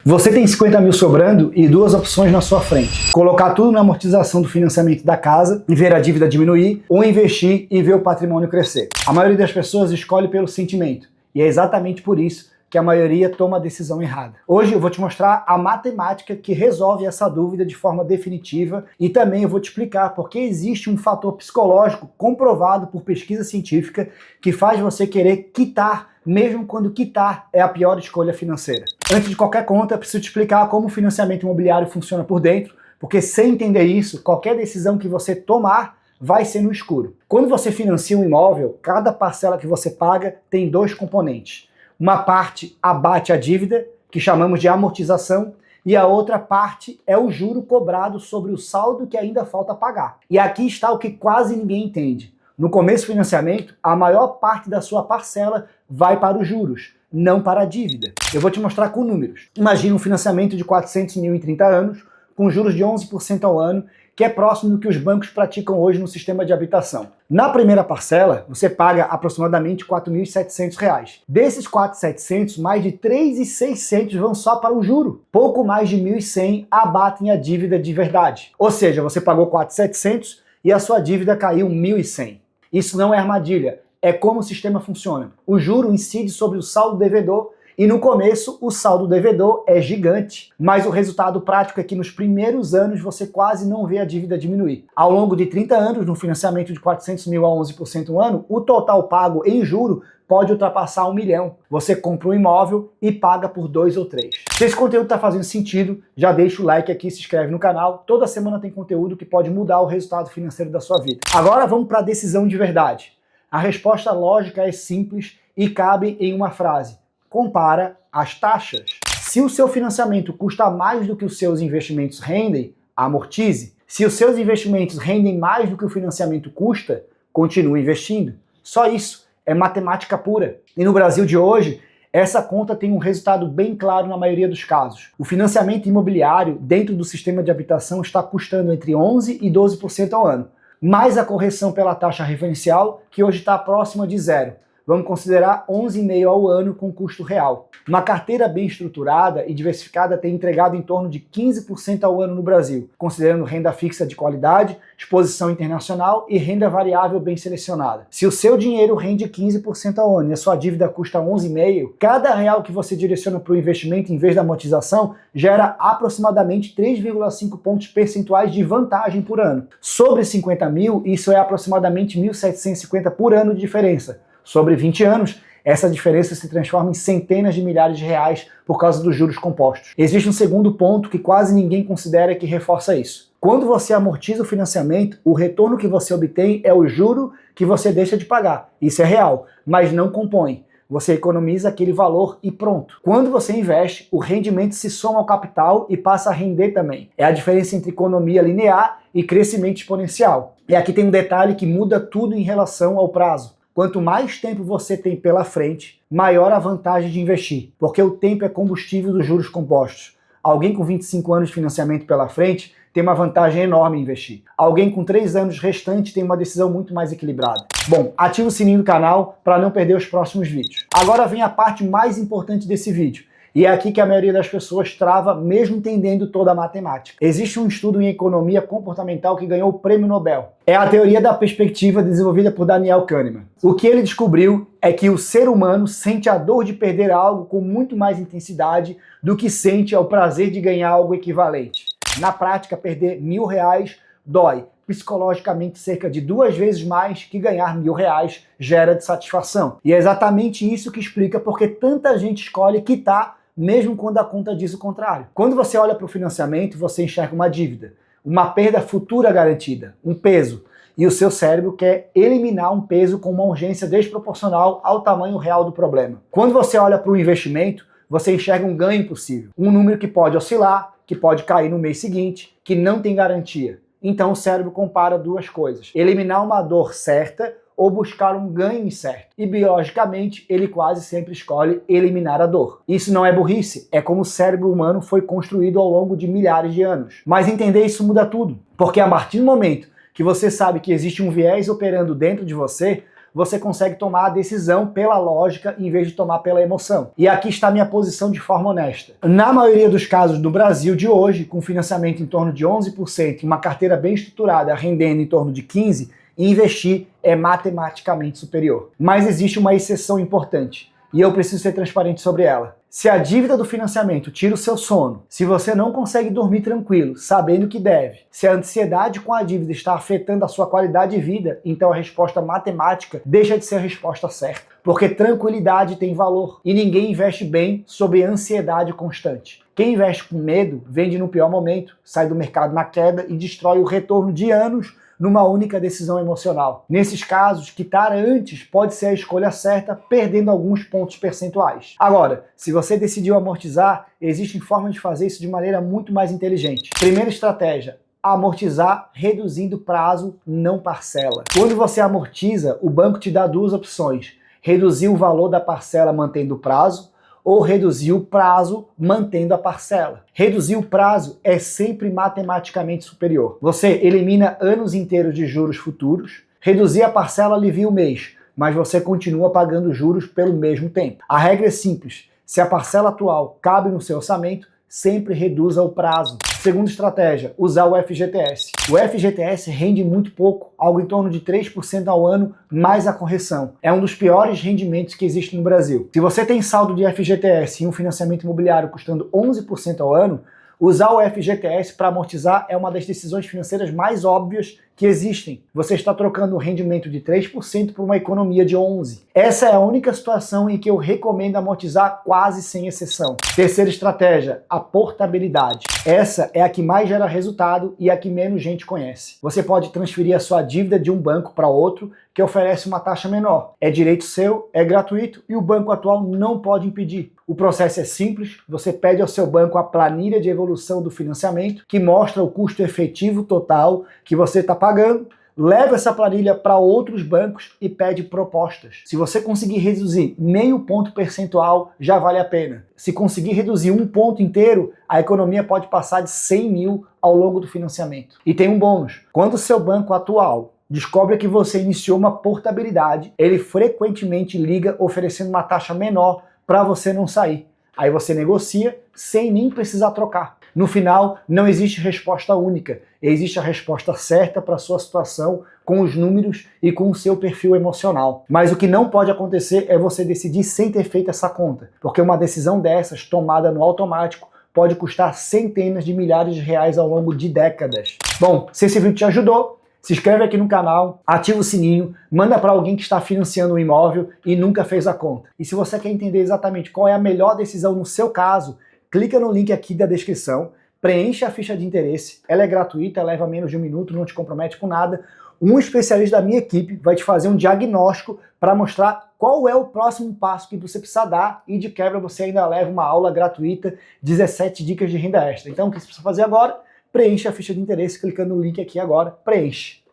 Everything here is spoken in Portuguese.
Você tem 50 mil sobrando e duas opções na sua frente. Colocar tudo na amortização do financiamento da casa e ver a dívida diminuir, ou investir e ver o patrimônio crescer. A maioria das pessoas escolhe pelo sentimento, e é exatamente por isso que a maioria toma a decisão errada. Hoje eu vou te mostrar a matemática que resolve essa dúvida de forma definitiva e também eu vou te explicar porque existe um fator psicológico comprovado por pesquisa científica que faz você querer quitar, mesmo quando quitar é a pior escolha financeira. Antes de qualquer conta, eu preciso te explicar como o financiamento imobiliário funciona por dentro, porque sem entender isso, qualquer decisão que você tomar vai ser no escuro. Quando você financia um imóvel, cada parcela que você paga tem dois componentes. Uma parte abate a dívida, que chamamos de amortização, e a outra parte é o juro cobrado sobre o saldo que ainda falta pagar. E aqui está o que quase ninguém entende. No começo do financiamento, a maior parte da sua parcela vai para os juros, não para a dívida. Eu vou te mostrar com números. Imagina um financiamento de 400 mil em 30 anos, com juros de 11% ao ano, que é próximo do que os bancos praticam hoje no sistema de habitação. Na primeira parcela, você paga aproximadamente R$ 4.700. Desses 4.700, mais de 3.600 vão só para o juro. Pouco mais de 1.100 abatem a dívida de verdade. Ou seja, você pagou 4.700 e a sua dívida caiu 1.100. Isso não é armadilha, é como o sistema funciona. O juro incide sobre o saldo devedor e no começo o saldo devedor é gigante, mas o resultado prático é que nos primeiros anos você quase não vê a dívida diminuir. Ao longo de 30 anos, no financiamento de 400 mil a 11% ao ano, o total pago em juro pode ultrapassar 1 milhão. Você compra um imóvel e paga por 2 ou 3. Se esse conteúdo está fazendo sentido, já deixa o like aqui, se inscreve no canal. Toda semana tem conteúdo que pode mudar o resultado financeiro da sua vida. Agora vamos para a decisão de verdade. A resposta lógica é simples e cabe em uma frase. Compara as taxas. Se o seu financiamento custa mais do que os seus investimentos rendem, amortize. Se os seus investimentos rendem mais do que o financiamento custa, continue investindo. Só isso. É matemática pura. E no Brasil de hoje, essa conta tem um resultado bem claro na maioria dos casos. O financiamento imobiliário dentro do sistema de habitação está custando entre 11% e 12% ao ano, mais a correção pela taxa referencial, que hoje está próxima de zero. Vamos considerar 11,5% ao ano com custo real. Uma carteira bem estruturada e diversificada tem entregado em torno de 15% ao ano no Brasil, considerando renda fixa de qualidade, exposição internacional e renda variável bem selecionada. Se o seu dinheiro rende 15% ao ano e a sua dívida custa 11,5%, cada real que você direciona para o investimento em vez da amortização gera aproximadamente 3,5 pontos percentuais de vantagem por ano. Sobre 50 mil, isso é aproximadamente 1.750 por ano de diferença. Sobre 20 anos, essa diferença se transforma em centenas de milhares de reais por causa dos juros compostos. Existe um segundo ponto que quase ninguém considera que reforça isso. Quando você amortiza o financiamento, o retorno que você obtém é o juro que você deixa de pagar. Isso é real, mas não compõe. Você economiza aquele valor e pronto. Quando você investe, o rendimento se soma ao capital e passa a render também. É a diferença entre economia linear e crescimento exponencial. E aqui tem um detalhe que muda tudo em relação ao prazo. Quanto mais tempo você tem pela frente, maior a vantagem de investir, porque o tempo é combustível dos juros compostos. Alguém com 25 anos de financiamento pela frente tem uma vantagem enorme em investir. Alguém com 3 anos restantes tem uma decisão muito mais equilibrada. Bom, ativa o sininho do canal para não perder os próximos vídeos. Agora vem a parte mais importante desse vídeo. E é aqui que a maioria das pessoas trava, mesmo entendendo toda a matemática. Existe um estudo em economia comportamental que ganhou o Prêmio Nobel. É a teoria da perspectiva desenvolvida por Daniel Kahneman. O que ele descobriu é que o ser humano sente a dor de perder algo com muito mais intensidade do que sente o prazer de ganhar algo equivalente. Na prática, perder R$1.000 dói psicologicamente cerca de 2 vezes mais que ganhar R$1.000 gera de satisfação. E é exatamente isso que explica porque tanta gente escolhe quitar mesmo quando a conta diz o contrário. Quando você olha para o financiamento, você enxerga uma dívida, uma perda futura garantida, um peso, e o seu cérebro quer eliminar um peso com uma urgência desproporcional ao tamanho real do problema. Quando você olha para o investimento, você enxerga um ganho possível, um número que pode oscilar, que pode cair no mês seguinte, que não tem garantia. Então o cérebro compara duas coisas, eliminar uma dor certa ou buscar um ganho incerto. E biologicamente, ele quase sempre escolhe eliminar a dor. Isso não é burrice, é como o cérebro humano foi construído ao longo de milhares de anos. Mas entender isso muda tudo, porque a partir do momento que você sabe que existe um viés operando dentro de você, você consegue tomar a decisão pela lógica em vez de tomar pela emoção. E aqui está a minha posição de forma honesta. Na maioria dos casos do Brasil de hoje, com financiamento em torno de 11% e uma carteira bem estruturada rendendo em torno de 15%, investir é matematicamente superior. Mas existe uma exceção importante, e eu preciso ser transparente sobre ela. Se a dívida do financiamento tira o seu sono, se você não consegue dormir tranquilo, sabendo que deve, se a ansiedade com a dívida está afetando a sua qualidade de vida, então a resposta matemática deixa de ser a resposta certa. Porque tranquilidade tem valor, e ninguém investe bem sob ansiedade constante. Quem investe com medo, vende no pior momento, sai do mercado na queda e destrói o retorno de anos numa única decisão emocional. Nesses casos, quitar antes pode ser a escolha certa, perdendo alguns pontos percentuais. Agora, se você decidiu amortizar, existem formas de fazer isso de maneira muito mais inteligente. Primeira estratégia: amortizar reduzindo prazo, não parcela. Quando você amortiza, o banco te dá duas opções: reduzir o valor da parcela mantendo o prazo, ou reduzir o prazo mantendo a parcela. Reduzir o prazo é sempre matematicamente superior. Você elimina anos inteiros de juros futuros. Reduzir a parcela alivia o mês, mas você continua pagando juros pelo mesmo tempo. A regra é simples: se a parcela atual cabe no seu orçamento, sempre reduza o prazo. Segunda estratégia: usar o FGTS. O FGTS rende muito pouco, algo em torno de 3% ao ano, mais a correção. É um dos piores rendimentos que existe no Brasil. Se você tem saldo de FGTS e um financiamento imobiliário custando 11% ao ano, usar o FGTS para amortizar é uma das decisões financeiras mais óbvias que existem. Você está trocando um rendimento de 3% por uma economia de 11%. Essa é a única situação em que eu recomendo amortizar quase sem exceção. Terceira estratégia: a portabilidade. Essa é a que mais gera resultado e a que menos gente conhece. Você pode transferir a sua dívida de um banco para outro que oferece uma taxa menor. É direito seu, é gratuito e o banco atual não pode impedir. O processo é simples: você pede ao seu banco a planilha de evolução do financiamento, que mostra o custo efetivo total que você está pagando, leva essa planilha para outros bancos e pede propostas. Se você conseguir reduzir meio ponto percentual, já vale a pena. Se conseguir reduzir um ponto inteiro, a economia pode passar de 100 mil ao longo do financiamento. E tem um bônus: quando o seu banco atual descobre que você iniciou uma portabilidade, ele frequentemente liga oferecendo uma taxa menor para você não sair. Aí você negocia sem nem precisar trocar. No final, não existe resposta única. Existe a resposta certa para a sua situação, com os números e com o seu perfil emocional. Mas o que não pode acontecer é você decidir sem ter feito essa conta, porque uma decisão dessas, tomada no automático, pode custar centenas de milhares de reais ao longo de décadas. Bom, se esse vídeo te ajudou, se inscreve aqui no canal, ativa o sininho, manda para alguém que está financiando um imóvel e nunca fez a conta. E se você quer entender exatamente qual é a melhor decisão no seu caso, clica no link aqui da descrição, preencha a ficha de interesse, ela é gratuita, leva menos de 1 minuto, não te compromete com nada. Um especialista da minha equipe vai te fazer um diagnóstico para mostrar qual é o próximo passo que você precisa dar e de quebra você ainda leva uma aula gratuita, 17 dicas de renda extra. Então o que você precisa fazer agora? Preencha a ficha de interesse clicando no link aqui agora, preenche.